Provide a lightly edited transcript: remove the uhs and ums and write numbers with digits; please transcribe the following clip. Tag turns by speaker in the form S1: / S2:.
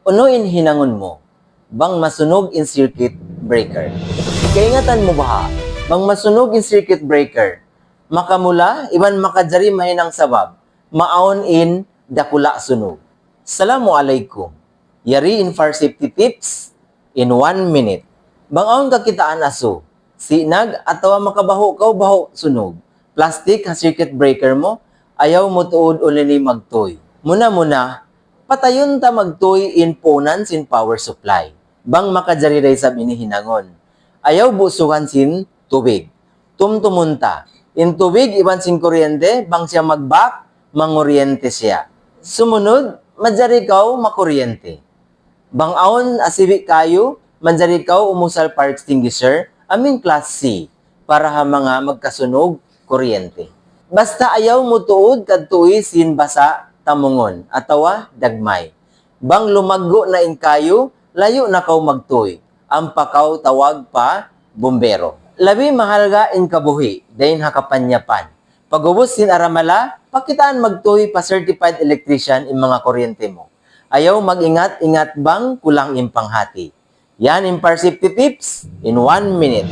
S1: Unuin hinangon mo, bang masunog in circuit breaker. Kaingatan mo ba, bang masunog in circuit breaker, makamula, iban makadjari mahinang sabab, maon in dakula sunog. Assalamualaikum. Yari in fire safety tips in 1 minute. Bang aon kakitaan aso, sinag atawa makabaho kaw baho sunog. Plastic ha circuit breaker mo, ayaw mo tuod ulili magtoy. Muna, patayon ta magtoy in ponan sin power supply. Bang makadjariray sa binihinangon. Ayaw busuhan sin tubig. Tumtumunta. In tubig, iban sin kuryente, bang siya magbak, manguryente siya. Sumunod, madjari kaw makuryente. Bang aon asibi kayo, madjari kaw umusal fire extinguisher, aming class C, para ha mga magkasunog kuryente. Basta ayaw mo tuod kadtuy sin basa tamungon, atawa dagmay. Bang lumaggo na in kayo, layo na kaw magtuy. Ang pakaw tawag pa, bumbero. Labi mahalaga in kabuhi, dahin hakapanyapan. Pagubos sin aramala, pakitaan magtuy pa certified electrician in mga kuryente mo. Ayaw mag-ingat-ingat bang kulang impanghati. Yan in fire safety tips in 1 minute.